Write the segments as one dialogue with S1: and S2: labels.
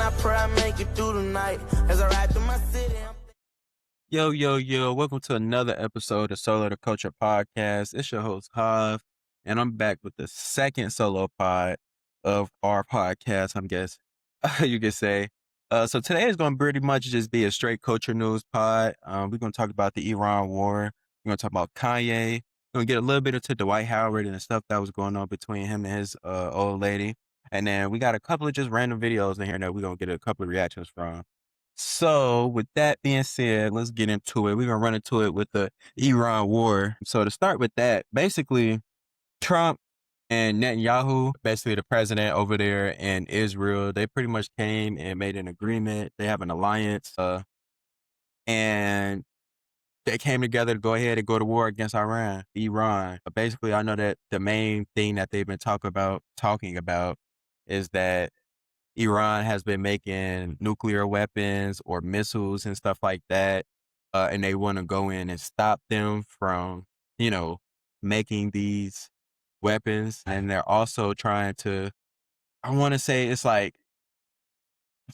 S1: I pray I make it through the night as I ride through my city.
S2: Yo, welcome to another episode of Solo the Culture Podcast. It's your host, Hav, and I'm back with the second solo pod of our podcast, I guess you could say. So today is going to pretty much just be a straight culture news pod. We're going to talk about the Iran war. We're going to talk about Kanye. We're going to get a little bit into Dwight Howard and the stuff that was going on between him and his old lady. And then we got a couple of just random videos in here that we're going to get a couple of reactions from. So with that being said, let's get into it. We're going to run into it with the Iran war. So to start with that, basically Trump and Netanyahu, basically the president over there in Israel, they pretty much came and made an agreement. They have an alliance and they came together to go ahead and go to war against Iran. Basically, I know that the main thing that they've been talking about is that Iran has been making nuclear weapons or missiles and stuff like that. And they want to go in and stop them from, making these weapons. And they're also trying to, I want to say it's like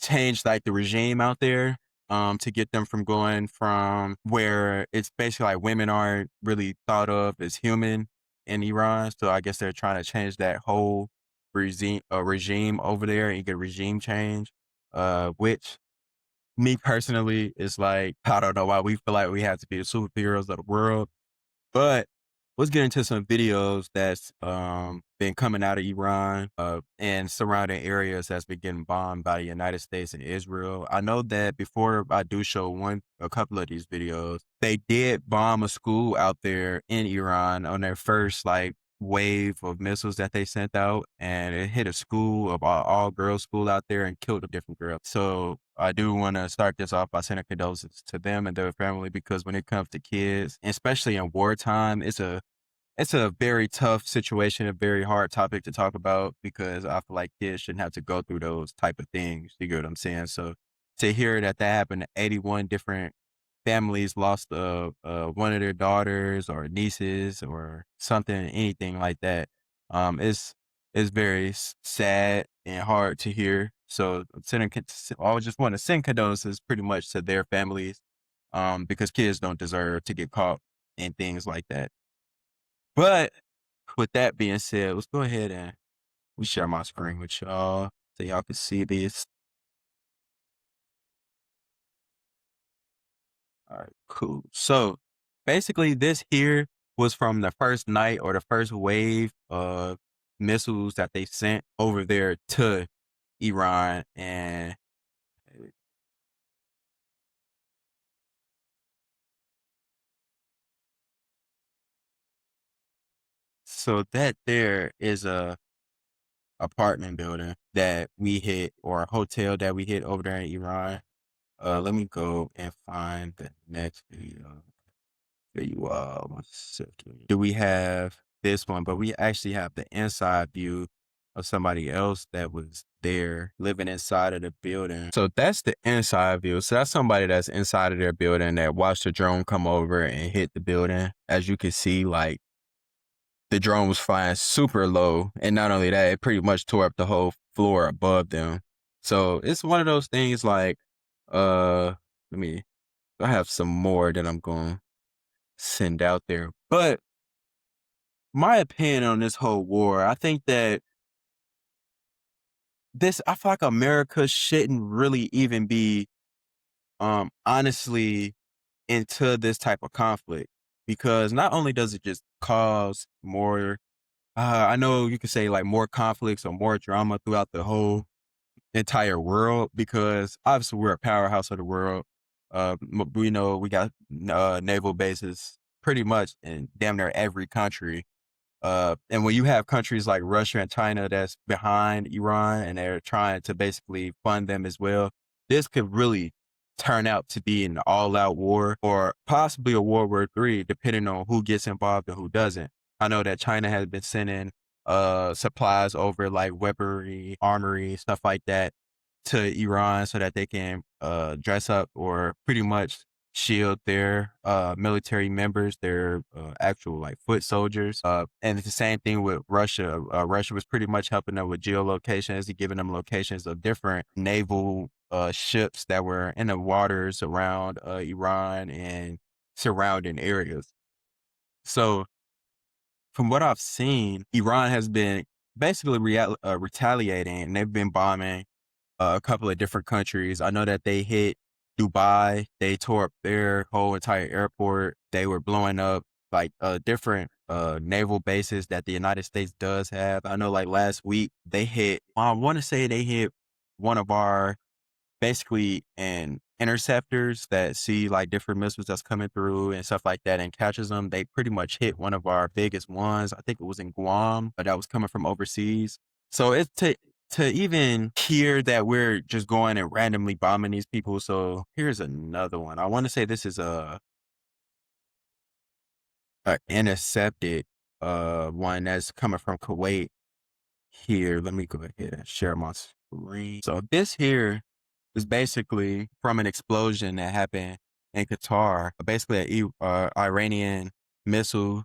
S2: change like the regime out there to get them from going from where it's basically like women aren't really thought of as human in Iran. So I guess they're trying to change that whole regime over there and get regime change, which me personally is like, I don't know why we feel like we have to be the superheroes of the world, but let's get into some videos that's been coming out of Iran and surrounding areas that's been getting bombed by the United States and Israel. I know that before I do show a couple of these videos, they did bomb a school out there in Iran on their first wave of missiles that they sent out, and it hit a school, of all girls school out there, and killed a different girl. So I do want to start this off by sending condolences to them and their family, because when it comes to kids, especially in wartime, it's a very tough situation, a very hard topic to talk about, because I feel like kids shouldn't have to go through those type of things. You get what I'm saying? So to hear that happened, 81 different families lost one of their daughters or nieces or something, anything like that, it's very sad and hard to hear. So I just want to send condolences pretty much to their families, because kids don't deserve to get caught in things like that. But with that being said, let's go ahead and we share my screen with y'all so y'all can see this. All right, cool. So basically this here was from the first night or the first wave of missiles that they sent over there to Iran. And so that there is a apartment building that we hit, or a hotel that we hit over there in Iran. Let me go and find the next video. Here you are. 1 second. Do we have this one? But we actually have the inside view of somebody else that was there living inside of the building. So that's the inside view. So that's somebody that's inside of their building that watched the drone come over and hit the building. As you can see, the drone was flying super low. And not only that, it pretty much tore up the whole floor above them. So it's one of those things I have some more that I'm going to send out there. But my opinion on this whole war, I think that I feel like America shouldn't really even be, honestly, into this type of conflict, because not only does it just cause more, I know you could say more conflicts or more drama throughout the whole entire world, because obviously we're a powerhouse of the world. We know we got naval bases pretty much in damn near every country. And when you have countries like Russia and China that's behind Iran and they're trying to basically fund them as well, this could really turn out to be an all-out war, or possibly a World War III, depending on who gets involved and who doesn't. I know that China has been sending supplies over, like weaponry, armory, stuff like that, to Iran so that they can dress up or pretty much shield their military members, their actual like foot soldiers. And it's the same thing with Russia. Russia was pretty much helping them with geolocations, giving them locations of different naval ships that were in the waters around Iran and surrounding areas. So from what I've seen, Iran has been basically retaliating, and they've been bombing a couple of different countries. I know that they hit Dubai. They tore up their whole entire airport. They were blowing up like different naval bases that the United States does have. I know like last week they hit, I want to say they hit one of our basically and interceptors that see like different missiles that's coming through and stuff like that and catches them. They pretty much hit one of our biggest ones. I think it was in Guam, but that was coming from overseas. So it's to even hear that we're just going and randomly bombing these people. So here's another one. I want to say this is a intercepted one that's coming from Kuwait. Here, let me go ahead and share my screen. So this here is basically from an explosion that happened in Qatar. Basically, an Iranian missile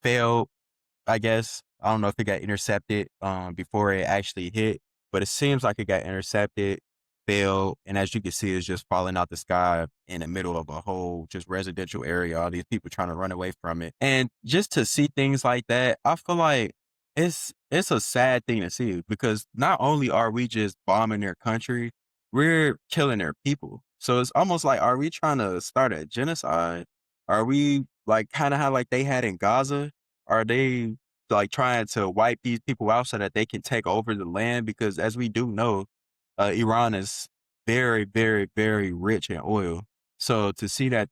S2: failed, I guess. I don't know if it got intercepted before it actually hit, but it seems like it got intercepted, failed, and as you can see, it's just falling out the sky in the middle of a whole just residential area. All these people trying to run away from it, and just to see things like that, I feel like it's a sad thing to see because not only are we just bombing their country, we're killing their people. So it's almost like, are we trying to start a genocide? Are we like kind of how like they had in Gaza? Are they like trying to wipe these people out so that they can take over the land? Because as we do know, Iran is very, very, very rich in oil. So to see that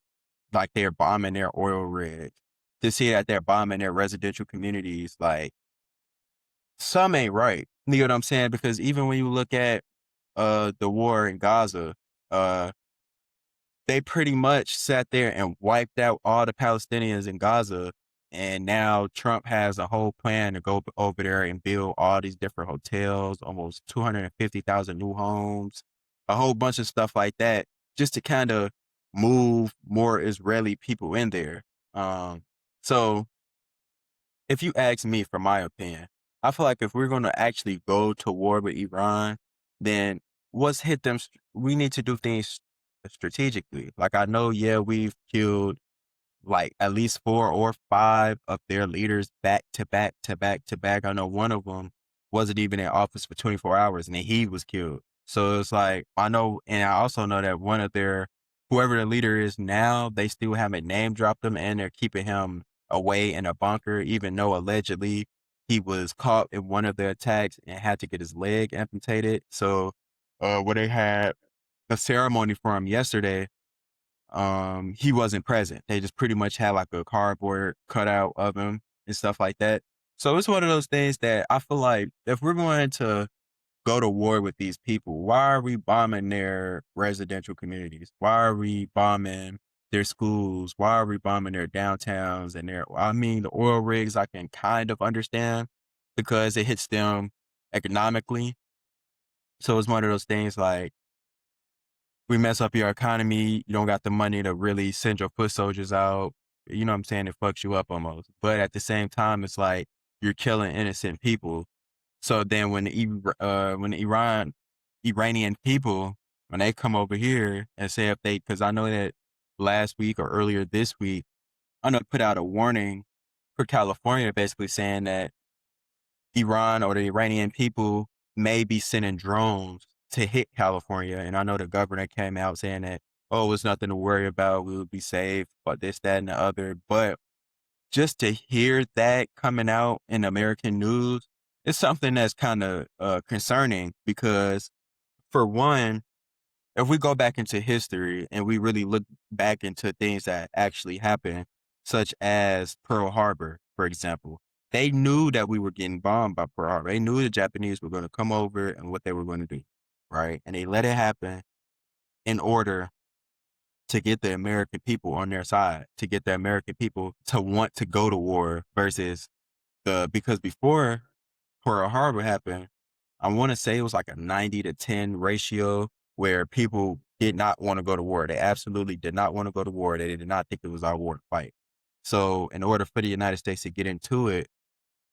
S2: like they're bombing their oil rigs, to see that they're bombing their residential communities, like some ain't right. You know what I'm saying? Because even when you look at the war in Gaza, uh they pretty much sat there and wiped out all the Palestinians in Gaza. And now Trump has a whole plan to go over there and build all these different hotels, almost 250,000 new homes, a whole bunch of stuff like that, just to kind of move more Israeli people in there. So if you ask me, for my opinion, I feel like if we're going to actually go to war with Iran, then what's hit them? We need to do things strategically. Like I know, yeah, we've killed like at least 4 or 5 of their leaders back to back to back to back. I know one of them wasn't even in office for 24 hours and then he was killed. So it's like, I know, and I also know that one of their, whoever the leader is now, they still haven't name dropped him and they're keeping him away in a bunker, even though allegedly he was caught in one of the attacks and had to get his leg amputated. So, where they had a ceremony for him yesterday, he wasn't present. They just pretty much had like a cardboard cutout of him and stuff like that. So it's one of those things that I feel like if we're going to go to war with these people, why are we bombing their residential communities? Why are we bombing their schools? Why are we bombing their downtowns and their, I mean, the oil rigs I can kind of understand because it hits them economically. So it's one of those things like, we mess up your economy, you don't got the money to really send your foot soldiers out. You know what I'm saying? It fucks you up almost. But at the same time, it's like you're killing innocent people. So then when the Iranian people, when they come over here and say if they, because I know that last week or earlier this week, I know put out a warning for California, basically saying that Iran or the Iranian people may be sending drones to hit California. And I know the governor came out saying that, oh, it's nothing to worry about. We will be safe, but this, that, and the other. But just to hear that coming out in American news, it's something that's kind of concerning because, for one, if we go back into history and we really look back into things that actually happened, such as Pearl Harbor, for example, they knew that we were getting bombed by Pearl Harbor. They knew the Japanese were going to come over and what they were going to do, right? And they let it happen in order to get the American people on their side, to get the American people to want to go to war versus because before Pearl Harbor happened, I want to say it was like a 90-10 ratio where people did not want to go to war. They absolutely did not want to go to war. They did not think it was our war to fight. So in order for the United States to get into it,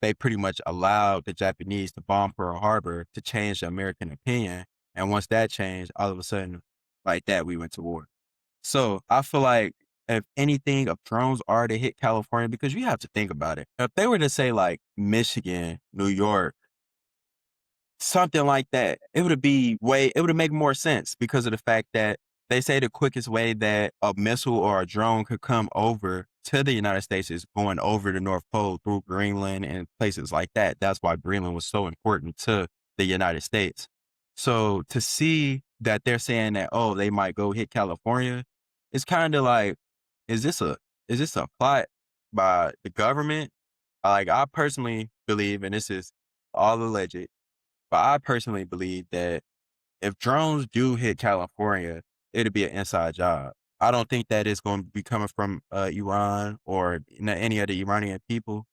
S2: they pretty much allowed the Japanese to bomb Pearl Harbor to change the American opinion. And once that changed, all of a sudden, like that, we went to war. So I feel like if anything, if drones are to hit California, because you have to think about it. If they were to say like Michigan, New York, something like that, it would make more sense because of the fact that they say the quickest way that a missile or a drone could come over to the United States is going over the North Pole through Greenland and places like that. That's why Greenland was so important to the United States. So to see that they're saying that, oh, they might go hit California, it's kind of like, is this a plot by the government? Like I personally believe, and this is all alleged, but I personally believe that if drones do hit California, it'll be an inside job. I don't think that it's going to be coming from Iran or any of the Iranian people.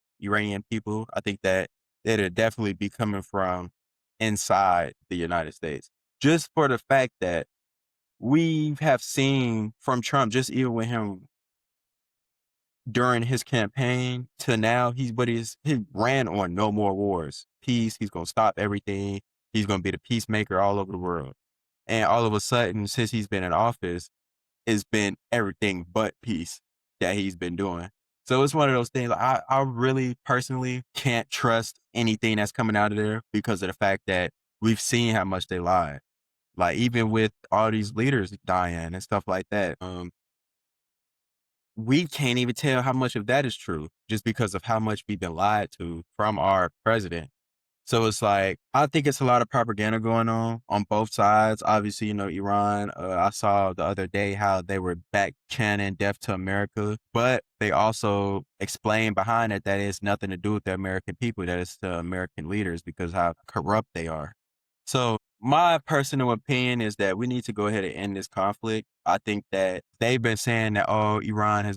S2: I think that it'll definitely be coming from inside the United States. Just for the fact that we have seen from Trump, just even with him during his campaign to now, he ran on no more wars, peace. He's gonna stop everything. He's gonna be the peacemaker all over the world. And all of a sudden, since he's been in office, it's been everything but peace that he's been doing. So it's one of those things. I really personally can't trust anything that's coming out of there because of the fact that we've seen how much they lie. Like even with all these leaders dying and stuff like that. We can't even tell how much of that is true just because of how much we've been lied to from our president. So it's like, I think it's a lot of propaganda going on both sides. Obviously, Iran, I saw the other day how they were back chanting death to America, but they also explained behind it that it's nothing to do with the American people, that it's the American leaders because how corrupt they are. So my personal opinion is that we need to go ahead and end this conflict. I think that they've been saying that, oh, Iran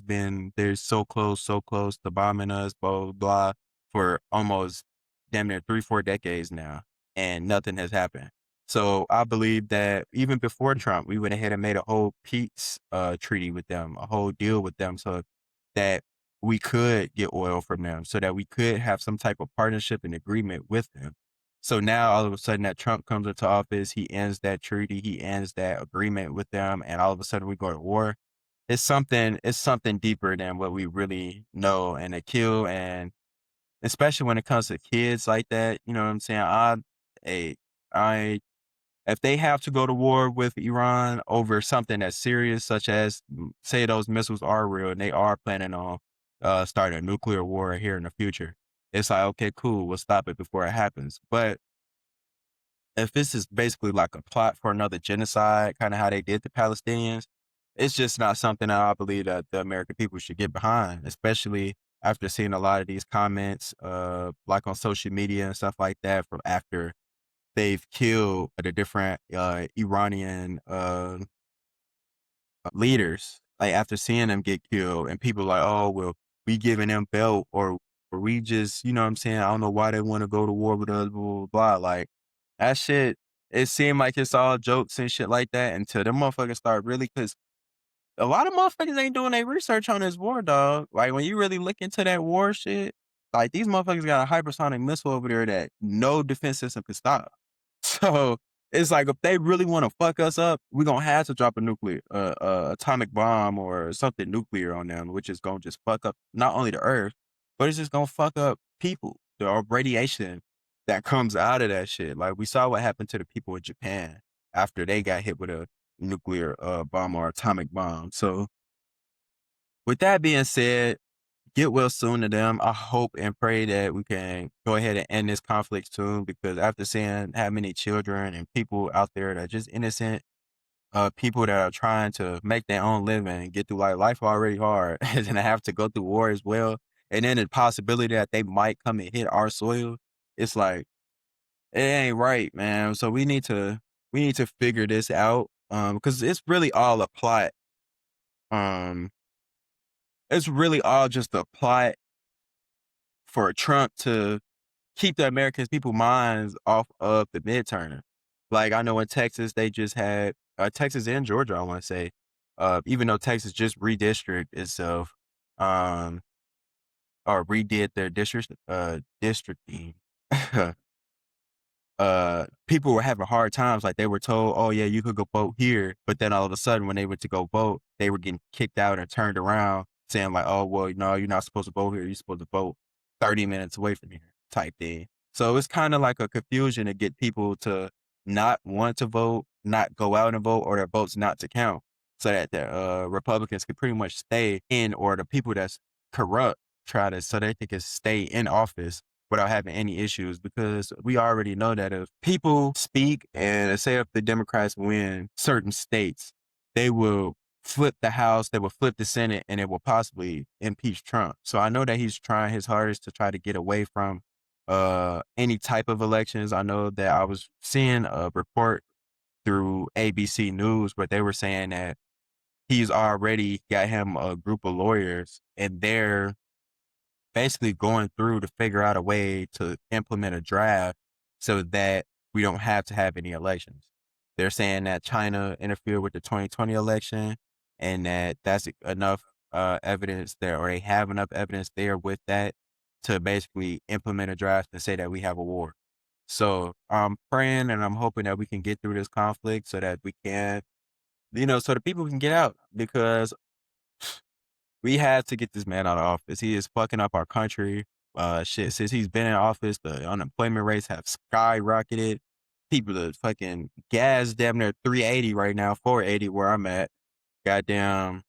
S2: they're so close to bombing us, blah, blah, blah, for almost damn near 3-4 decades now, and nothing has happened. So I believe that even before Trump, we went ahead and made a whole peace treaty with them, a whole deal with them so that we could get oil from them, so that we could have some type of partnership and agreement with them. So now all of a sudden that Trump comes into office, he ends that treaty, he ends that agreement with them, and all of a sudden we go to war. It's something deeper than what we really know, and to kill, and especially when it comes to kids like that, you know what I'm saying? I, I if they have to go to war with Iran over something that's serious, such as say those missiles are real and they are planning on starting a nuclear war here in the future, it's like, okay, cool, we'll stop it before it happens. But if this is basically like a plot for another genocide, kind of how they did the Palestinians, it's just not something that I believe that the American people should get behind, especially after seeing a lot of these comments, like on social media and stuff like that from after they've killed the different Iranian leaders. Like after seeing them get killed, and people like, oh well, we giving them belt, or we just, you know what I'm saying? I don't know why they want to go to war with us, blah, blah, blah. Like that shit, it seemed like it's all jokes and shit like that until them motherfuckers start really, because a lot of motherfuckers ain't doing their research on this war, dog. Like when you really look into that war shit, like these motherfuckers got a hypersonic missile over there that no defense system can stop. So it's like if they really want to fuck us up, we're gonna have to drop a nuclear, atomic bomb or something nuclear on them, which is gonna just fuck up not only the Earth, but it's just gonna fuck up people. The radiation that comes out of that shit. Like we saw what happened to the people in Japan after they got hit with a nuclear bomb or atomic bomb. So with that being said, get well soon to them. I hope and pray that we can go ahead and end this conflict soon, because after seeing how many children and people out there that are just innocent, people that are trying to make their own living and get through life already hard, and then have to go through war as well. And then the possibility that they might come and hit our soil, it's like, it ain't right, man. So we need to figure this out. Because it's really all a plot. Um, it's really all just a plot for Trump to keep the American people minds off of the midterm. Like I know in Texas, they just had Texas and Georgia, I want to say. Even though Texas just redistricted itself, um, or redid their districting. People were having hard times. Like they were told, "Oh yeah, you could go vote here," but then all of a sudden, when they went to go vote, they were getting kicked out and turned around, saying like, "Oh well, no, you're not supposed to vote here. You're supposed to vote 30 minutes away from here," type thing. So it's kind of like a confusion to get people to not want to vote, not go out and vote, or their votes not to count, so that the Republicans could pretty much stay in, or the people that's corrupt try to so that they can stay in office without having any issues, because we already know that if people speak and say if the Democrats win certain states, they will flip the House, they will flip the Senate, and it will possibly impeach Trump. So I know that he's trying his hardest to try to get away from any type of elections. I know that I was seeing a report through ABC News where they were saying that he's already got him a group of lawyers and they're basically going through to figure out a way to implement a draft so that we don't have to have any elections. They're saying that China interfered with the 2020 election and that that's enough evidence there, or they have enough evidence there with that to basically implement a draft and say that we have a war. So I'm praying and I'm hoping that we can get through this conflict so that we can, so the people can get out, because we have to get this man out of office. He is fucking up our country. Shit, since he's been in office, the unemployment rates have skyrocketed. People are fucking gas damn near 380 right now, 480 where I'm at. Goddamn,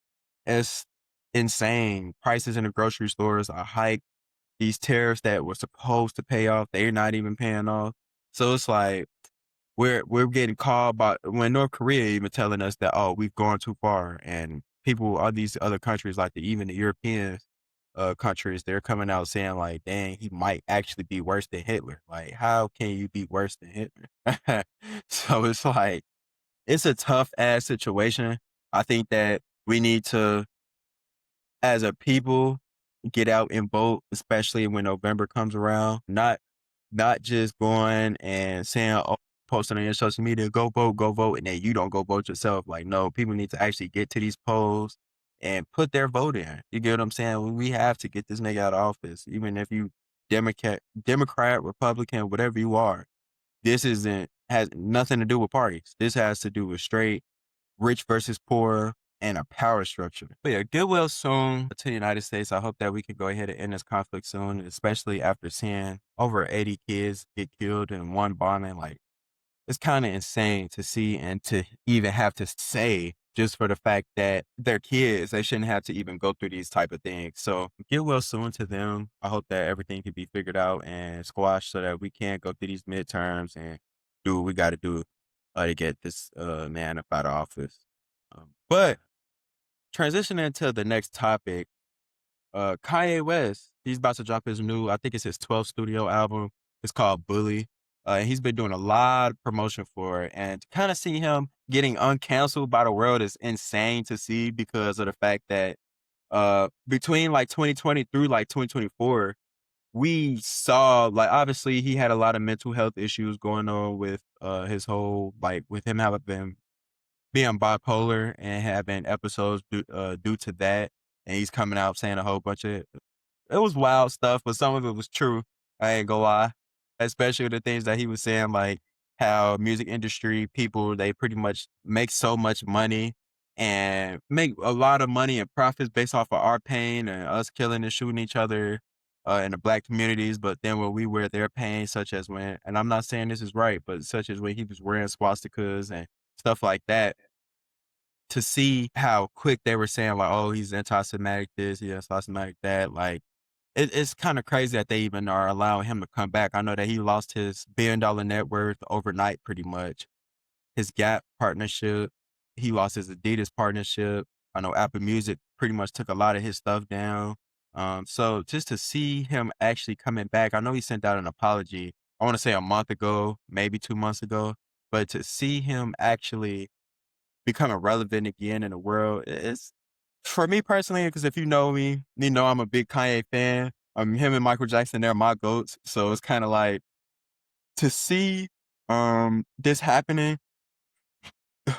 S2: it's insane. Prices in the grocery stores are hiked. These tariffs that were supposed to pay off, they're not even paying off. So it's like we're getting called by when North Korea even telling us that, oh, we've gone too far, and people all these other countries like even the European countries, they're coming out saying like, dang, he might actually be worse than Hitler. Like, how can you be worse than Hitler? So it's like it's a tough ass situation. I think that we need to, as a people, get out and vote, especially when November comes around. Not just going and saying, oh, posting on your social media, go vote, and then you don't go vote yourself. Like, no, people need to actually get to these polls and put their vote in. You get what I'm saying? We have to get this nigga out of office, even if you Democrat, Republican, whatever you are. This has nothing to do with parties. This has to do with straight rich versus poor and a power structure. But yeah, goodwill soon to the United States. I hope that we can go ahead and end this conflict soon, especially after seeing over 80 kids get killed in one bombing. Like, it's kind of insane to see and to even have to say, just for the fact that they're kids, they shouldn't have to even go through these type of things. So get well soon to them. I hope that everything can be figured out and squashed so that we can go through these midterms and do what we got to do to get this man up out of office. But transitioning to the next topic, Kanye West, he's about to drop his new, I think it's his 12th studio album. It's called Bully. And he's been doing a lot of promotion for it. And to kind of see him getting uncanceled by the world is insane to see, because of the fact that between like 2020 through like 2024, we saw, like, obviously he had a lot of mental health issues going on with his whole, like, with him having been being bipolar and having episodes due to that. And he's coming out saying a whole bunch of, it was wild stuff, but some of it was true. I ain't gonna lie. Especially the things that he was saying, like how music industry people, they pretty much make so much money and make a lot of money and profits based off of our pain and us killing and shooting each other in the black communities. But then when we wear their pain, such as when, and I'm not saying this is right, but such as when he was wearing swastikas and stuff like that, to see how quick they were saying like, oh, he's anti-Semitic this, he's anti-Semitic that. Like, it's kind of crazy that they even are allowing him to come back. I know that he lost his $1 billion net worth overnight, pretty much. His Gap partnership, he lost his Adidas partnership. I know Apple Music pretty much took a lot of his stuff down. So just to see him actually coming back, I know he sent out an apology, I want to say a month ago, maybe 2 months ago, but to see him actually becoming relevant again in the world, it's, for me personally, because if you know me, you know I'm a big Kanye fan. Him and Michael Jackson, they're my goats. So it's kind of like to see this happening.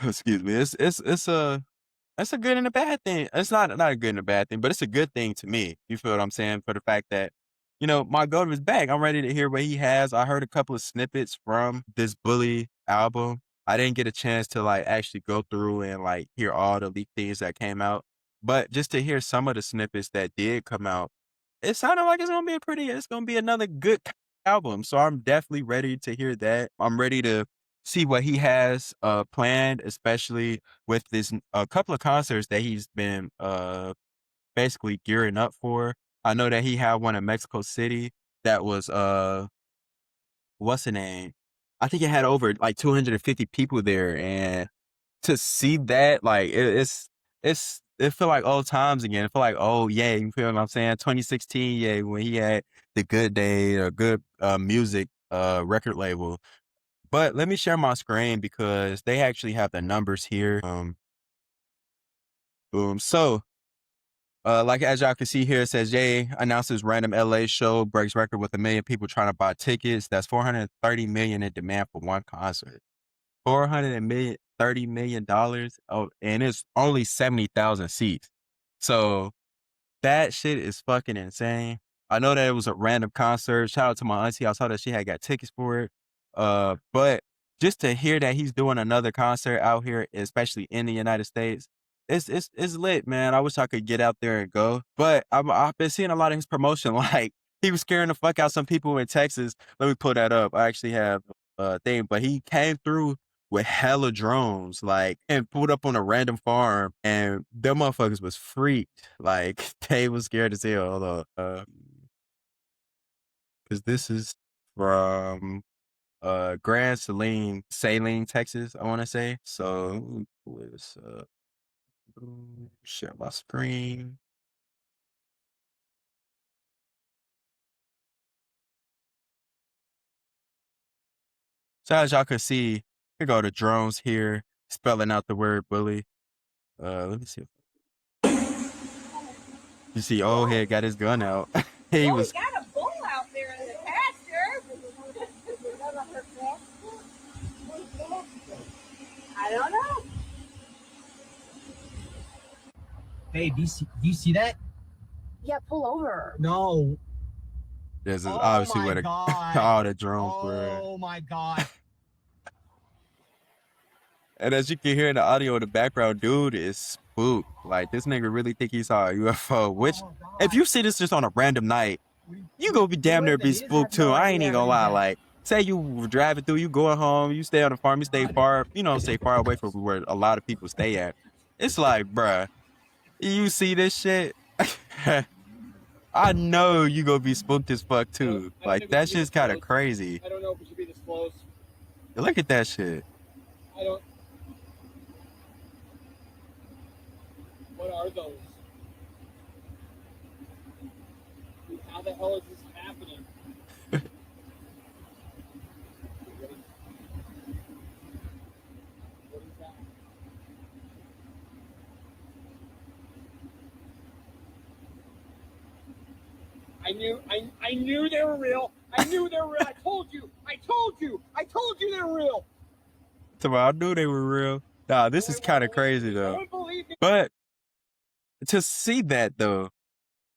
S2: excuse me. It's a good and a bad thing. It's not a good and a bad thing, but it's a good thing to me. You feel what I'm saying? For the fact that, my goat is back. I'm ready to hear what he has. I heard a couple of snippets from this Bully album. I didn't get a chance to like actually go through and like hear all the leaked things that came out. But just to hear some of the snippets that did come out, it sounded like it's gonna be another good album. So I'm definitely ready to hear that. I'm ready to see what he has planned, especially with this a couple of concerts that he's been basically gearing up for. I know that he had one in Mexico City that was what's the name? I think it had over like 250 people there, and to see that, like it feel like old times again. It feel like, oh yeah, you feel what I'm saying? 2016, yeah, when he had the Good Day or Good Music record label. But let me share my screen because they actually have the numbers here. Boom. So, like as y'all can see here, it says Jay announces random LA show, breaks record with 1 million people trying to buy tickets. That's 430 million in demand for one concert. 430 million dollars. Oh, and it's only 70,000 seats. So that shit is fucking insane. I know that it was a random concert. Shout out to my auntie. I saw that she had got tickets for it. But just to hear that he's doing another concert out here, especially in the United States, it's lit, man. I wish I could get out there and go. But I've been seeing a lot of his promotion. Like he was scaring the fuck out some people in Texas. Let me pull that up. I actually have a thing, but he came through with hella drones, like, and pulled up on a random farm, and them motherfuckers was freaked. Like, they was scared as hell. Hold on. Because this is from Grand Saline, Texas, I want to say. So, let's share my screen. So, as y'all can see, here go the drones here, spelling out the word bully. Let me see. You see, old head got his gun out. He was.
S3: He got a bull out there in the pasture. I don't know.
S4: Babe, do you see that?
S3: Yeah, pull over.
S4: No.
S2: This is obviously where all the drones were.
S4: Oh my God.
S2: And as you can hear in the audio in the background, dude is spooked. Like, this nigga really think he saw a UFO, which, if you see this just on a random night, you gonna be damn near be spooked too. I ain't even gonna lie. Like, say you were driving through, you going home, you stay on the farm, you stay far away from where a lot of people stay at. It's like, bruh, you see this shit? I know you gonna be spooked as fuck too. Like, that shit's kind of crazy.
S4: I don't know if it should be disclosed.
S2: Look at that shit.
S4: I don't. What are those? How the hell is this happening? What is that? I knew they were real. I knew they were real. I told you they were real.
S2: I knew they were real. Nah, this is kind of crazy though. But to see that though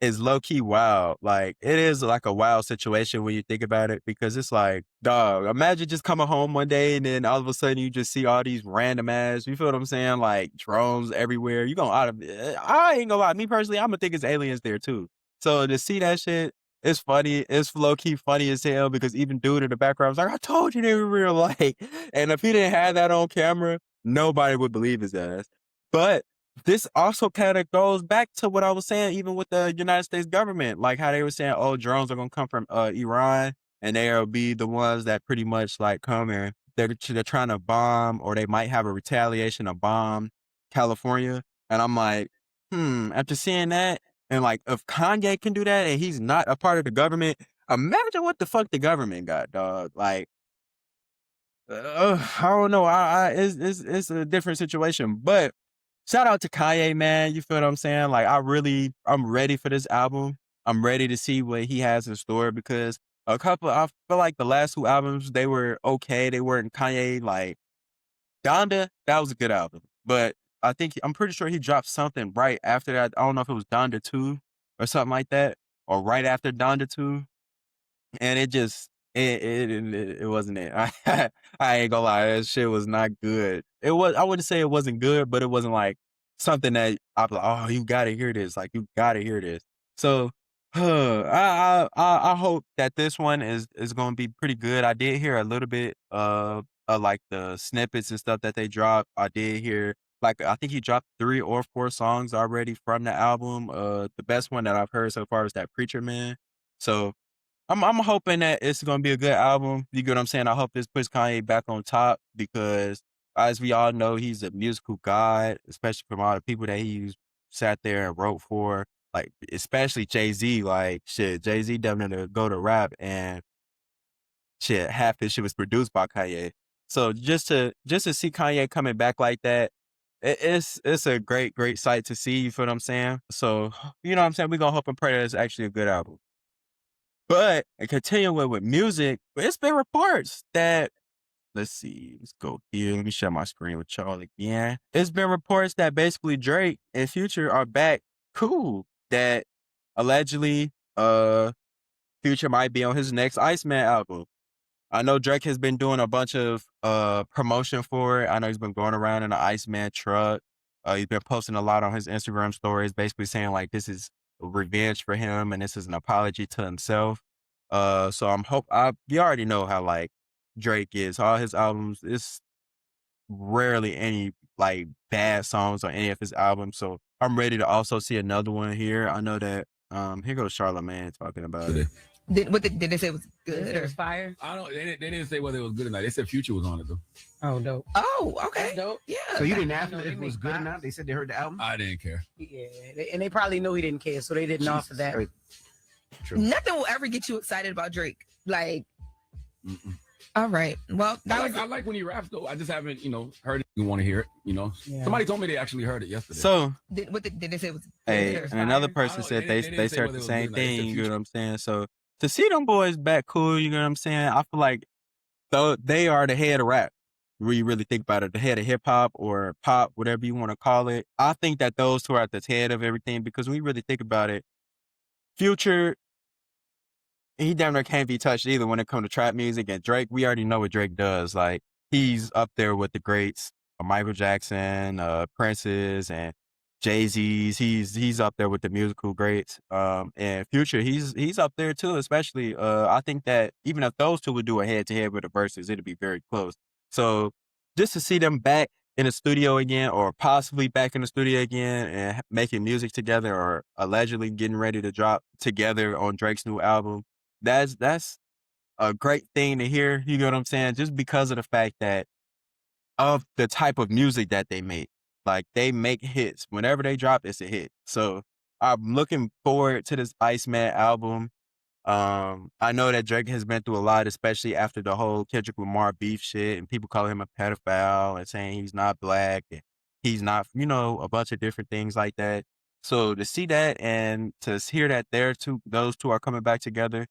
S2: is low key wild. Like, it is like a wild situation when you think about it, because it's like, dog, imagine just coming home one day and then all of a sudden you just see all these random ass, you feel what I'm saying? Like drones everywhere. You gonna I ain't gonna lie, me personally, I'm gonna think it's aliens there too. So to see that shit, it's funny. It's low key funny as hell, because even dude in the background was like, I told you they were real. Like, and if he didn't have that on camera, nobody would believe his ass. But this also kind of goes back to what I was saying, even with the United States government, like how they were saying, oh, drones are going to come from Iran, and they'll be the ones that pretty much like come and they're trying to bomb, or they might have a retaliation to bomb California. And I'm like, after seeing that, and like, if Kanye can do that and he's not a part of the government, imagine what the fuck the government got, dog. Like, I don't know. It's a different situation, but shout out to Kanye, man. You feel what I'm saying? Like, I'm ready for this album. I'm ready to see what he has in store, because I feel like the last two albums, they were okay. They weren't Kanye, like, Donda, that was a good album. But I'm pretty sure he dropped something right after that. I don't know if it was Donda 2 or something like that, or right after Donda 2. And it just it wasn't it. I ain't gonna lie, that shit was not good. I wouldn't say it wasn't good, but it wasn't like something that I'm like, oh, you gotta hear this. Like you gotta hear this. So I hope that this one is gonna be pretty good. I did hear a little bit of like the snippets and stuff that they dropped. I did hear like I think he dropped 3 or 4 songs already from the album. The best one that I've heard so far is that Preacher Man. So I'm hoping that it's gonna be a good album. You get what I'm saying? I hope this puts Kanye back on top because as we all know, he's a musical god, especially from all the people that he sat there and wrote for. Like especially Jay-Z, like shit, Jay-Z definitely go to rap and shit, half this shit was produced by Kanye. So just to see Kanye coming back like that, it's a great sight to see, you feel what I'm saying? So, you know what I'm saying? We're gonna hope and pray that it's actually a good album. But and continuing with music, it's been reports that let's see, let's go here. Let me share my screen with y'all again. It's been reports that basically Drake and Future are back cool. That allegedly Future might be on his next Iceman album. I know Drake has been doing a bunch of promotion for it. I know he's been going around in an Iceman truck. He's been posting a lot on his Instagram stories, basically saying like this is revenge for him and this is an apology to himself. So you already know how like Drake is. All his albums, it's rarely any like bad songs on any of his albums. So I'm ready to also see another one here. I know that here goes Charlamagne talking about it.
S5: Did they say it was good or
S6: fire?
S7: I don't. They didn't say whether it was good or not. They said Future was on it though.
S6: Oh, dope.
S5: Oh, okay.
S6: That's dope.
S5: Yeah.
S8: So you didn't ask them if it was good or not? They said they heard the album?
S7: I didn't care.
S6: Yeah, and they probably knew he didn't care, so they didn't offer that.
S8: True.
S5: Nothing will ever get you excited about Drake. Like,
S7: Mm-mm.
S5: all right. Well,
S7: I like when he raps though. I just haven't, heard it. You want to hear it,
S6: Yeah.
S7: Somebody told me they actually heard it yesterday.
S2: So
S5: did they say it was
S2: hey,
S5: good or
S2: and another
S5: fire?
S2: person
S7: I
S2: said
S7: don't- they
S2: they
S7: didn't say
S2: said
S7: whether
S2: the
S7: it was
S2: same
S7: good or not. They said
S2: thing, you know
S7: Future.
S2: what I'm saying? So to see them boys back cool, you know what I'm saying? I feel like though they are the head of rap. When you really think about it, the head of hip hop or pop, whatever you want to call it. I think that those two are at the head of everything because when you really think about it, Future, he damn near can't be touched either when it comes to trap music. And Drake, we already know what Drake does. Like he's up there with the greats, Michael Jackson, Prince's, and Jay-Z's. He's up there with the musical greats. And Future, he's up there too. Especially, I think that even if those two would do a head to head with the verses, it'd be very close. So just to see them back in the studio again, or possibly back in the studio again and making music together, or allegedly getting ready to drop together on Drake's new album, that's a great thing to hear. You know what I'm saying? Just because of the fact that of the type of music that they make. Like they make hits. Whenever they drop, it's a hit. So I'm looking forward to this Iceman album. I know that Drake has been through a lot, especially after the whole Kendrick Lamar beef shit and people calling him a pedophile and saying he's not black and he's not, a bunch of different things like that. So to see that and to hear that those two are coming back together,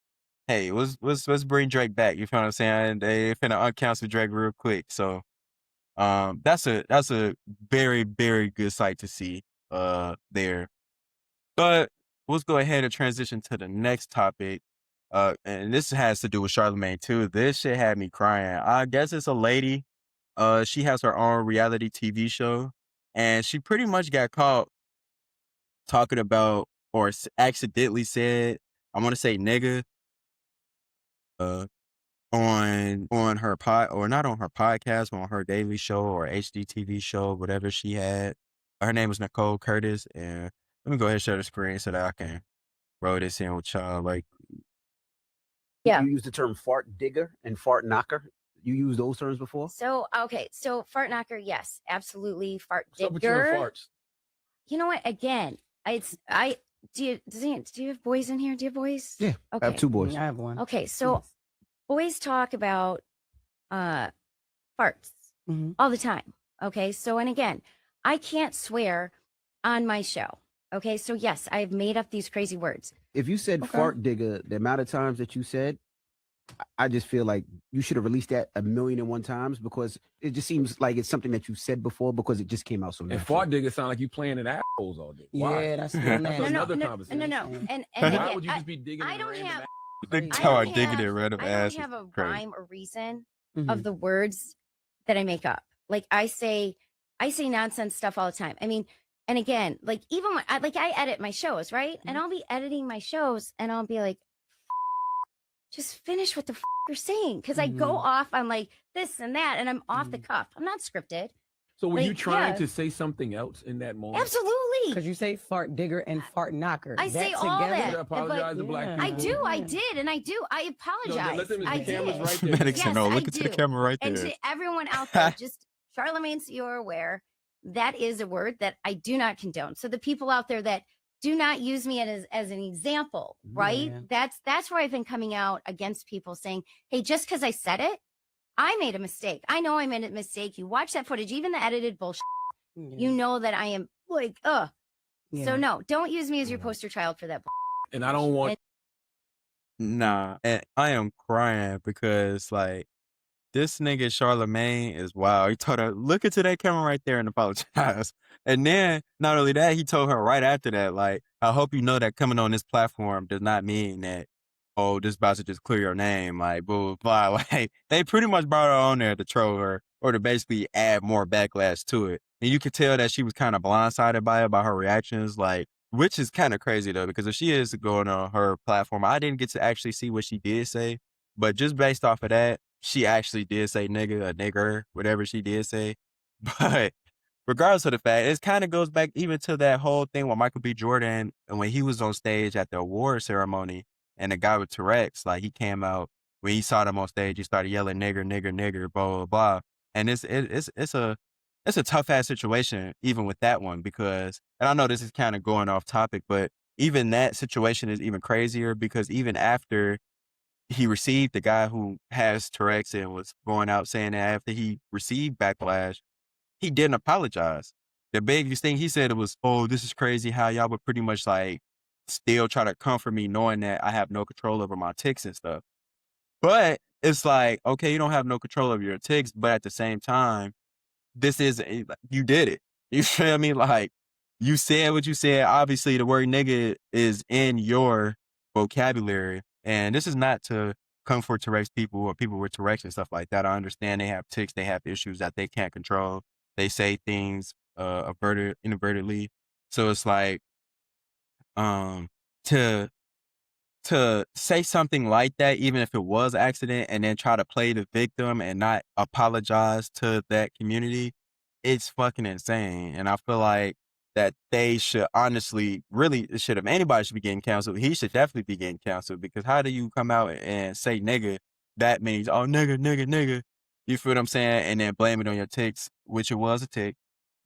S2: hey, let's bring Drake back. You feel what I'm saying? They finna uncancel Drake real quick. So that's a very, very good sight to see there. But let's go ahead and transition to the next topic. And this has to do with Charlamagne too. This shit had me crying. I guess it's a lady. She has her own reality TV show, and she pretty much got caught talking about or accidentally said, I want to say nigga, on her or not on her podcast, but on her daily show or HDTV show, whatever she had. Her name was Nicole Curtis, and let me go ahead and share the screen so that I can roll this in with y'all. Like,
S3: Yeah.
S8: You use the term fart digger and fart knocker. You used those terms before?
S3: So fart knocker, yes, absolutely. Fart
S7: What's up with you and
S3: digger.
S7: farts?
S3: You know what? Again, do you have boys in here? Do you have boys?
S8: Yeah.
S3: Okay.
S8: I have 2 boys.
S6: I have one.
S3: Okay, so boys talk about farts
S6: Mhm.
S3: all the time. Okay, so and again, I can't swear on my show. Okay, so yes, I've made up these crazy words.
S8: If you said
S6: Okay.
S8: fart digger, the amount of times that you said I just feel like you should have released that 1,000,001 times because it just seems like it's something that you said before because it just came out so
S7: And
S8: natural.
S7: fart digger sound like you playing in assholes all day. Why?
S6: Yeah, that's still
S7: That's
S6: nasty.
S7: another conversation.
S3: No. And
S7: Why
S3: again,
S7: would you just be digging
S3: I
S7: in
S3: don't
S7: random
S3: have.
S2: They
S6: Crazy.
S2: talking
S3: I
S2: about digging
S3: have-
S2: in random
S3: I
S2: asses.
S3: don't have a
S2: Crazy.
S3: rhyme or reason
S6: Mhm.
S3: of the words that I make up. Like I say nonsense stuff all the time. I mean, and again, like even when I edit my shows, right? And I'll be editing my shows and I'll be like, just finish what the you're saying. Cause I go off on like this and that and I'm off the cuff. I'm not scripted.
S7: So were you
S3: Like,
S7: trying
S3: yeah.
S7: to say something else in that moment?
S3: Absolutely.
S6: Because you say fart digger and fart knocker.
S3: I say all
S7: You
S3: that.
S7: gotta apologize to black
S6: Yeah.
S7: people.
S3: I do. I did. And I do. I
S7: No,
S3: apologize.
S7: let them,
S3: I
S7: the camera's
S3: did.
S7: right there.
S2: Medic said,
S3: Yes,
S2: no,
S3: I
S2: look into the
S3: do.
S2: camera right
S3: And
S2: there.
S3: to everyone out there, just Charlamagne, so you're aware, that is a word that I do not condone. So the people out there that do not use me as an example, right?
S6: Yeah.
S3: That's where I've been coming out against people saying, hey, just because I said it, I made a mistake. I know I made a mistake. You watch that footage, even the edited bullshit, you know that I am like, So no, don't use me as your poster child for that.
S7: And I don't want
S2: Nah, and I am crying because like this nigga Charlamagne is wild. He told her, look into that camera right there and apologize. And then not only that, he told her right after that, like, I hope you know that coming on this platform does not mean that, oh, this about to just clear your name, like blah blah blah. Like they pretty much brought her on there to troll her or to basically add more backlash to it. And you could tell that she was kind of blindsided by it, by her reactions, like, which is kind of crazy though, because if she is going on her platform, I didn't get to actually see what she did say, but just based off of that, she actually did say nigga, a nigger, whatever she did say. But regardless of the fact, it kind of goes back even to that whole thing with Michael B. Jordan and when he was on stage at the award ceremony and the guy with Tourette's, like he came out, when he saw them on stage, he started yelling nigger, nigger, nigger, blah, blah, blah. And it's a tough ass situation even with that one because, and I know this is kind of going off topic, but even that situation is even crazier because even after he received, the guy who has Tourette's and was going out saying that after he received backlash, he didn't apologize. The biggest thing he said was, oh, this is crazy how y'all would pretty much like still try to comfort me knowing that I have no control over my tics and stuff. But it's like, okay, you don't have no control over your tics, but at the same time, this is, you did it. You feel me? Like, you said what you said. Obviously, the word nigga is in your vocabulary. And this is not to come for Tourette's people or people with Tourette's and stuff like that. I understand they have tics, they have issues that they can't control. They say things inadvertently. So it's like, to say something like that, even if it was an accident, and then try to play the victim and not apologize to that community, it's fucking insane. And I feel like that they should honestly, really, it should have, anybody should be getting canceled. He should definitely be getting canceled because how do you come out and say nigga? That means, oh, nigga, nigga, nigga. You feel what I'm saying? And then blame it on your tics, which it was a tic,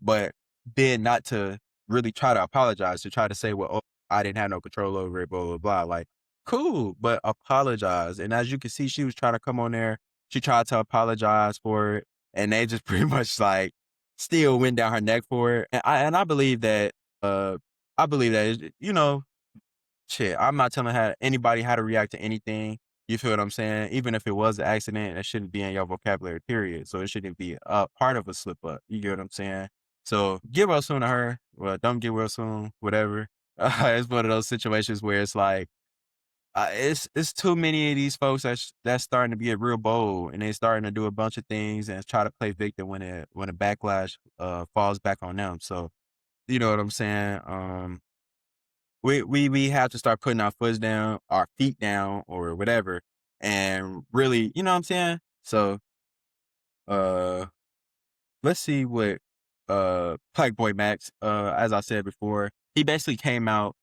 S2: but then not to really try to apologize, to try to say, well, oh, I didn't have no control over it, blah, blah, blah. Like, cool, but apologize. And as you can see, she was trying to come on there. She tried to apologize for it, and they just pretty much like still went down her neck for it. And I believe that you know, shit. I'm not telling anybody how to react to anything. You feel what I'm saying? Even if it was an accident, it shouldn't be in your vocabulary, period. So it shouldn't be a part of a slip up. You get what I'm saying? So get well soon to her. Well, don't get well soon, whatever. It's one of those situations where it's like, it's too many of these folks that's starting to get real bold and they're starting to do a bunch of things and try to play victim when a backlash falls back on them. So you know what I'm saying? We have to start putting our feet down or whatever, and really, you know what I'm saying? So let's see what Plaqueboy Max, as I said before, he basically came out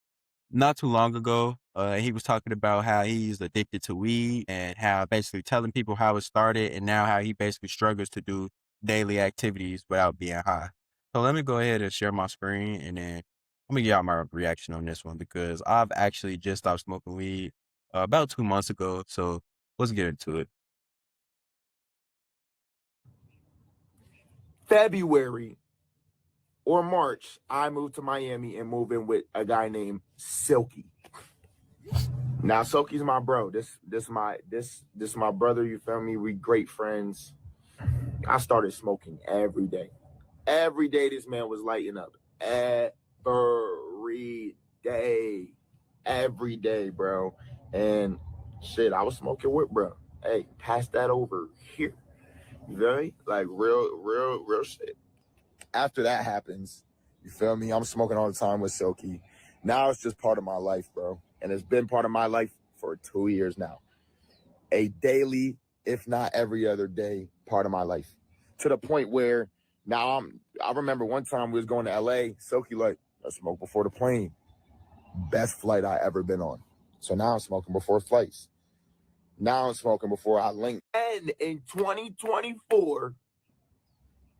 S2: not too long ago. He was talking about how he's addicted to weed and how basically telling people how it started and now how he basically struggles to do daily activities without being high. So let me go ahead and share my screen and then let me get out my reaction on this one because I've actually just stopped smoking weed about 2 months ago. So let's get into it.
S9: February or March, I moved to Miami and moved in with a guy named Silky. Now S.O.T.C my bro. This my brother, you feel me? We great friends. I started smoking every day. Every day this man was lighting up. Every day. Every day, bro. And shit, I was smoking with bro. Hey, pass that over here. You feel me? Like real shit. After that happens, you feel me? I'm smoking all the time with S.O.T.C. Now it's just part of my life, bro. And it's been part of my life for 2 years now. A daily, if not every other day, part of my life. To the point where now I remember one time we was going to LA, S.O.T.C like, let's smoke before the plane. Best flight I ever been on. So now I'm smoking before flights. Now I'm smoking before I link. And in 2024,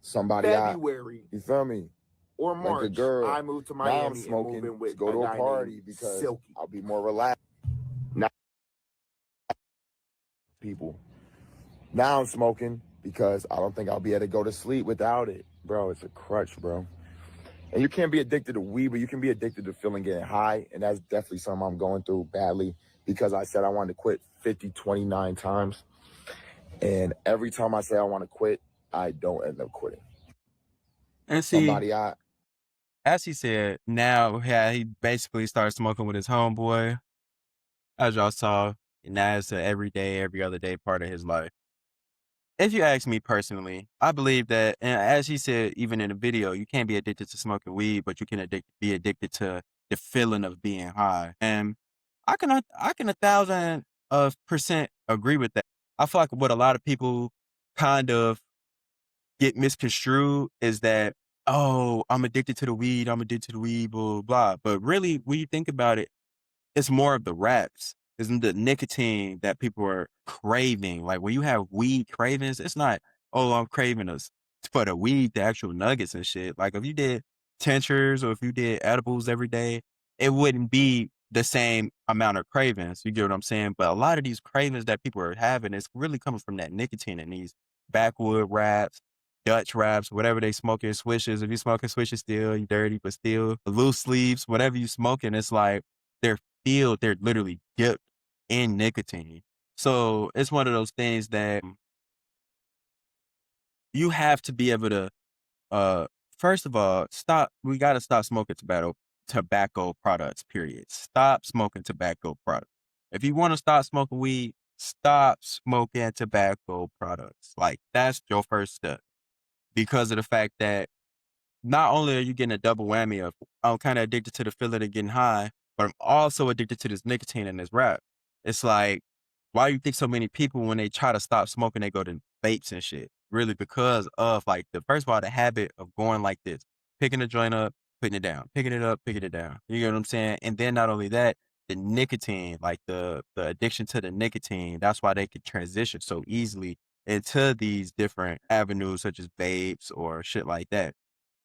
S9: somebody February, you feel me? Or March, like a girl. I moved to Miami. Now I'm smoking, and moving with go to a party because S.O.T.C. I'll be more relaxed. Now, people. Now I'm smoking because I don't think I'll be able to go to sleep without it. Bro, it's a crutch, bro. And you can't be addicted to weed, but you can be addicted to feeling getting high. And that's definitely something I'm going through badly because I said I wanted to quit 29 times. And every time I say I want to quit, I don't end up quitting.
S2: And see, as he said, now he basically started smoking with his homeboy. As y'all saw, and now it's an everyday, every other day part of his life. If you ask me personally, I believe that, and as he said, even in the video, you can't be addicted to smoking weed, but you can be addicted to the feeling of being high. And I can 1,000% agree with that. I feel like what a lot of people kind of get misconstrued is that, oh, I'm addicted to the weed, blah, blah, blah. But really, when you think about it, it's more of the wraps. It's the nicotine that people are craving. Like when you have weed cravings, it's not, oh, I'm craving us for the weed, the actual nuggets and shit. Like if you did tinctures or if you did edibles every day, it wouldn't be the same amount of cravings. You get what I'm saying? But a lot of these cravings that people are having is really coming from that nicotine in these backwood wraps, Dutch wraps, whatever they smoking, swishes. If you smoking swishes still, you dirty, but still loose sleeves, whatever you smoking, it's like they're literally dipped in nicotine. So it's one of those things that you have to be able to, first of all, we got to stop smoking tobacco products, period. Stop smoking tobacco products. If you want to stop smoking weed, stop smoking tobacco products. Like that's your first step because of the fact that not only are you getting a double whammy of I'm kind of addicted to the feeling of getting high, but I'm also addicted to this nicotine and this wrap. It's like, why do you think so many people when they try to stop smoking, they go to vapes and shit? Really because of like first of all, the habit of going like this, picking the joint up, putting it down, picking it up, picking it down. You get what I'm saying? And then not only that, the nicotine, like the addiction to the nicotine, that's why they could transition so easily into these different avenues such as vapes or shit like that.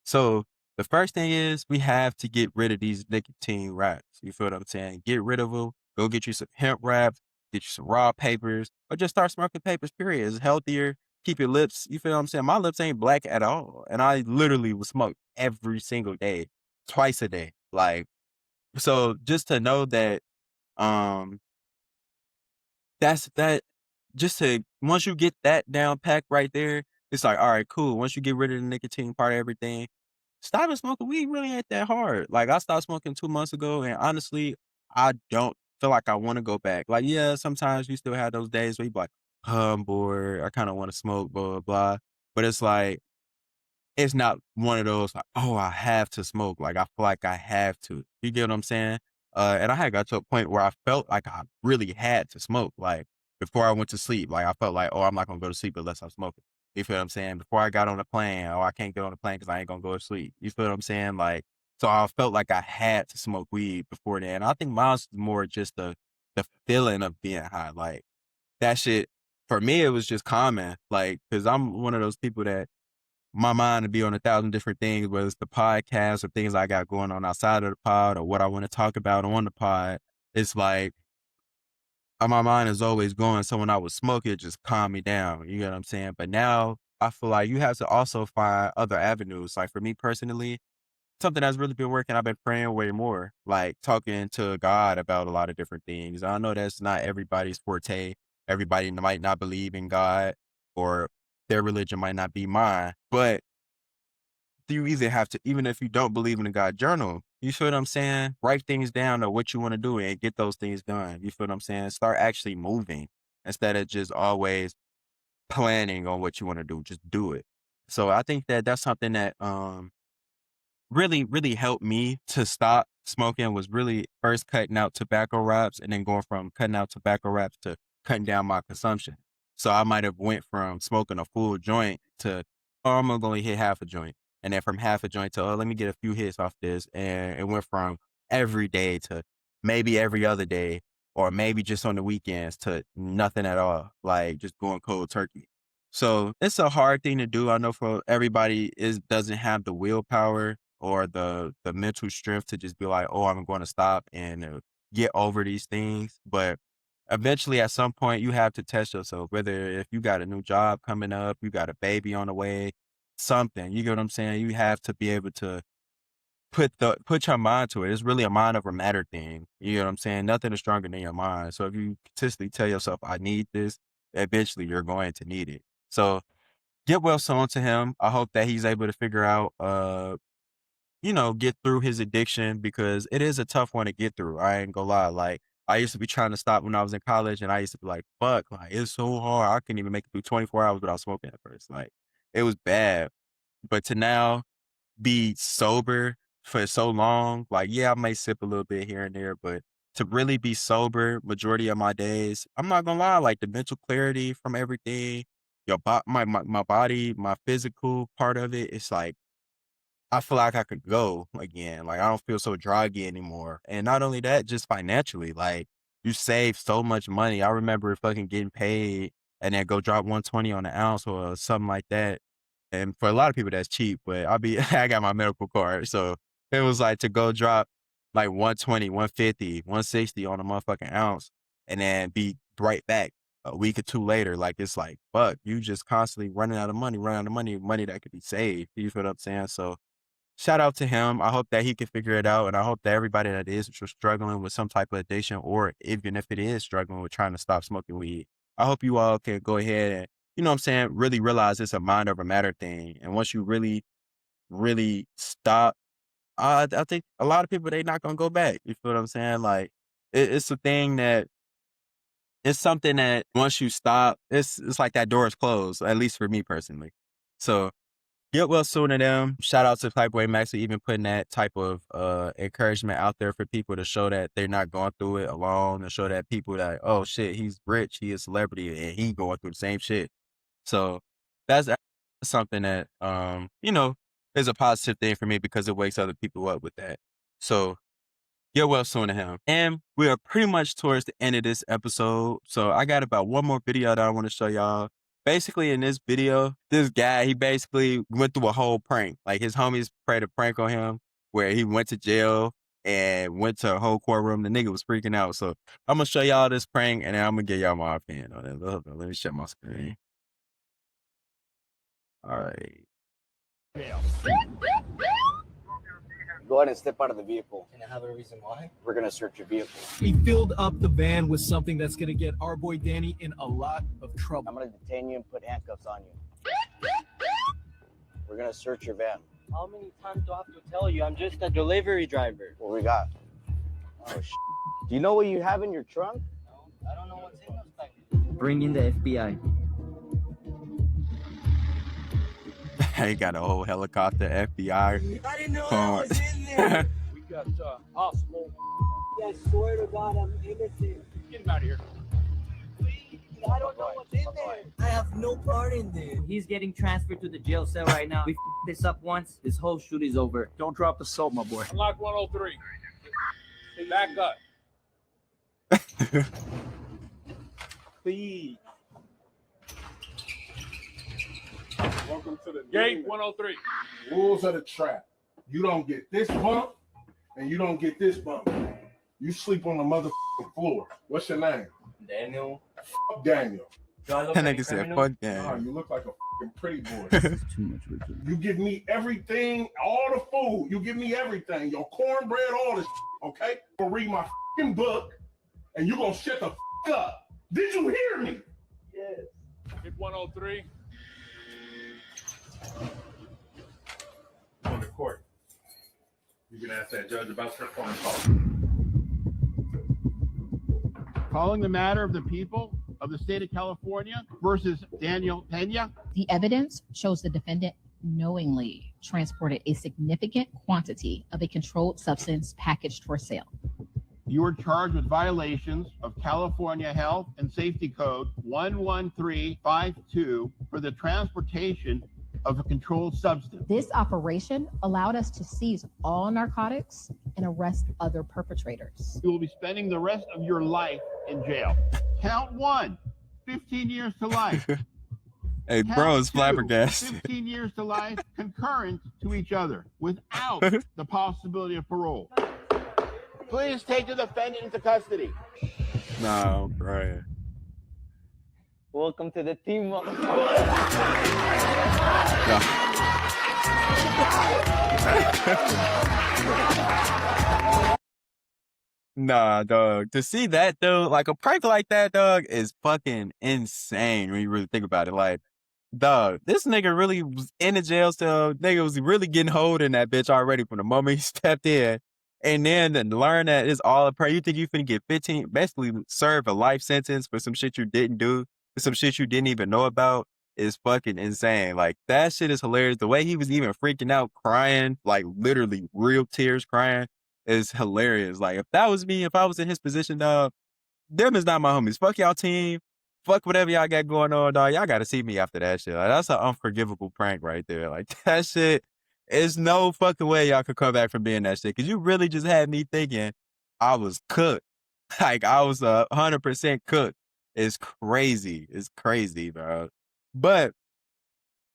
S2: So the first thing is we have to get rid of these nicotine wraps. You feel what I'm saying? Get rid of them. Go get you some hemp wraps, get you some raw papers, or just start smoking papers, period. It's healthier. Keep your lips, you feel what I'm saying? My lips ain't black at all. And I literally would smoke every single day, twice a day. Like, so just to know that, um, that's that just to once you get that down packed right there, it's like, all right, cool. Once you get rid of the nicotine part of everything, stopping smoking weed really ain't that hard. Like I stopped smoking 2 months ago, and honestly, I don't feel like I want to go back. Like, yeah, sometimes you still have those days where you be like, oh, I'm bored. I kind of want to smoke, blah, blah, blah. But it's like, it's not one of those like, oh, I have to smoke. Like I feel like I have to. You get what I'm saying? And I had got to a point where I felt like I really had to smoke. Like before I went to sleep, like I felt like, oh, I'm not gonna go to sleep unless I'm smoking. You feel what I'm saying? Before I got on the plane, oh, I can't get on the plane because I ain't gonna go to sleep. You feel what I'm saying? Like, so I felt like I had to smoke weed before then. I think mine's more just the feeling of being high. Like that shit for me, it was just common. Like, cause I'm one of those people that my mind to be on 1,000 different things, whether it's the podcast or things I got going on outside of the pod or what I want to talk about on the pod. It's like my mind is always going. So when I was smoking, it just calmed me down. You know what I'm saying? But now I feel like you have to also find other avenues. Like for me personally, something that's really been working. I've been praying way more, like talking to God about a lot of different things. I know that's not everybody's forte. Everybody might not believe in God, or their religion might not be mine, but you either have to, even if you don't believe in the God, journal. You feel what I'm saying? Write things down of what you want to do and get those things done. You feel what I'm saying? Start actually moving instead of just always planning on what you want to do. Just do it. So I think that that's something that really, really helped me to stop smoking, was really first cutting out tobacco wraps, and then going from cutting out tobacco wraps to cutting down my consumption. So I might have went from smoking a full joint to, oh, I'm gonna only hit half a joint. And then from half a joint to, oh, let me get a few hits off this. And it went from every day to maybe every other day, or maybe just on the weekends, to nothing at all, like just going cold turkey. So it's a hard thing to do. I know for everybody doesn't have the willpower or the mental strength to just be like, oh, I'm going to stop and get over these things. But eventually, at some point, you have to test yourself. Whether if you got a new job coming up, you got a baby on the way, something. You get what I'm saying? You have to be able to put your mind to it. It's really a mind over matter thing. You know what I'm saying? Nothing is stronger than your mind. So if you consistently tell yourself, I need this, eventually you're going to need it. So get well soon to him. I hope that he's able to figure out get through his addiction, because it is a tough one to get through. I ain't gonna lie. Like, I used to be trying to stop when I was in college, and I used to be like, fuck, like, it's so hard. I couldn't even make it through 24 hours without smoking at first. Like, it was bad. But to now be sober for so long, like, yeah, I may sip a little bit here and there, but to really be sober majority of my days, I'm not gonna lie, like, the mental clarity from everything, my body, my physical part of it, it's like, I feel like I could go again. Like, I don't feel so druggy anymore. And not only that, just financially, like, you save so much money. I remember fucking getting paid and then go drop 120 on the ounce or something like that. And for a lot of people, that's cheap, but I got my medical card. So it was like to go drop like 120, 150, 160 on a motherfucking ounce and then be right back a week or two later. Like, it's like, fuck, you just constantly running out of money that could be saved. You feel what I'm saying? So shout out to him. I hope that he can figure it out. And I hope that everybody that is struggling with some type of addiction, or even if it is struggling with trying to stop smoking weed, I hope you all can go ahead and, you know what I'm saying, really realize it's a mind over matter thing. And once you really, really stop, I think a lot of people, they not going to go back. You feel what I'm saying? Like, it's a thing that, it's something that once you stop, it's like that door is closed, at least for me personally. So get well soon to them. Shout out to Plaqueboy Max for even putting that type of encouragement out there for people to show that they're not going through it alone, and show that people that, oh shit, he's rich, he is a celebrity, and he going through the same shit. So that's something that is a positive thing for me, because it wakes other people up with that. So get well soon to him. And we are pretty much towards the end of this episode. So I got about one more video that I want to show y'all. Basically, in this video, this guy, he basically went through a whole prank. Like, his homies played a prank on him where he went to jail and went to a whole courtroom. The nigga was freaking out. So I'm going to show y'all this prank, and then I'm going to give y'all my opinion on it. Hold on, let me shut my screen. All right.
S10: Go ahead and step out of the vehicle. Can I have a reason why? We're going to search your vehicle.
S11: He filled up the van with something that's going to get our boy Danny in a lot of trouble.
S10: I'm going to detain you and put handcuffs on you. We're going to search your van.
S12: How many times do I have to tell you? I'm just a delivery driver.
S10: What we got? Oh, Do you know what you have in your trunk?
S12: No, I don't know what's in those packages.
S13: Bring in the FBI.
S2: He got a whole helicopter, FBI.
S1: I didn't know I was in there.
S4: We got possible.
S12: I swear to God, I'm innocent.
S4: Get him out of here.
S12: I don't know what's in there.
S1: I have no part in this.
S13: He's getting transferred to the jail cell right now. We this up once, this whole shoot is over.
S4: Don't drop the soap, my boy. Unlock 103. Back up. Please. Welcome to the gate 103.
S14: Rules of the trap. You don't get this bump, and you don't get this bump. You sleep on the motherfucking floor. What's your name?
S10: Daniel.
S14: Fuck Daniel.
S2: That nigga said, fuck
S14: Nah,
S2: game.
S14: you look like a fucking pretty boy.
S7: This is too much, Richard.
S14: You give me everything, all the food. You give me everything. Your cornbread, all this okay? I'm gonna read my fucking book, and you gonna shut the up. Did you hear me?
S4: Yes. Hit 103.
S14: On the court. You can ask that judge about your phone call.
S15: Calling the matter of the people of the state of California versus Daniel Pena.
S16: The evidence shows the defendant knowingly transported a significant quantity of a controlled substance packaged for sale.
S15: You are charged with violations of California Health and Safety Code 11352 for the transportation of a controlled substance.
S16: This operation allowed us to seize all narcotics and arrest other perpetrators.
S15: You will be spending the rest of your life in jail. Count 1, 15 years to life.
S2: Hey, bro, it's flabbergasted.
S15: 15 years to life concurrent to each other without the possibility of parole. Please take the defendant into custody.
S2: No, bro.
S12: Welcome to the team.
S2: Nah, dog. To see that, though, like a prank like that, dog, is fucking insane when you really think about it. Like, dog, this nigga really was in the jail cell. Nigga was really getting hold in that bitch already from the moment he stepped in. And then to learn that it's all a prank. You think you finna get 15, basically serve a life sentence for some shit you didn't do, for some shit you didn't even know about, is fucking insane. Like, that shit is hilarious. The way he was even freaking out, crying, like literally real tears crying, is hilarious. Like, if that was me, if I was in his position, dog, them is not my homies. Fuck y'all team. Fuck whatever y'all got going on, dog. Y'all gotta see me after that shit. Like, that's an unforgivable prank right there. Like, that shit is no fucking way y'all could come back from being that shit. Cause you really just had me thinking I was cooked. Like, I was 100% cooked. It's crazy. It's crazy, bro. But,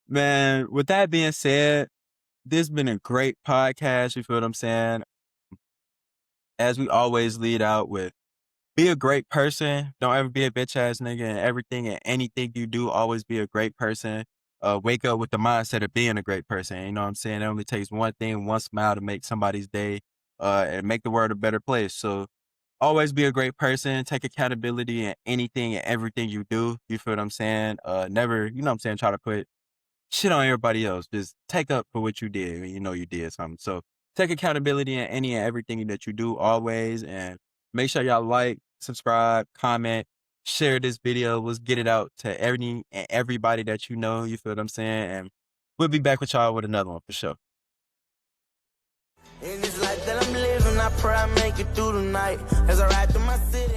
S2: man, with that being said, this has been a great podcast. You feel what I'm saying? As we always lead out with, be a great person. Don't ever be a bitch ass nigga, and everything and anything you do, always be a great person. Wake up with the mindset of being a great person. You know what I'm saying? It only takes one thing, one smile to make somebody's day, and make the world a better place. So always be a great person. Take accountability in anything and everything you do. You feel what I'm saying? Never, you know what I'm saying, try to put shit on everybody else. Just take up for what you did when you know you did something. So take accountability in any and everything that you do always. And make sure y'all like, subscribe, comment, share this video. Let's get it out to everybody that you know. You feel what I'm saying? And we'll be back with y'all with another one for sure.
S1: In this life that I'm living, I pray I make it through the night as I ride through my city.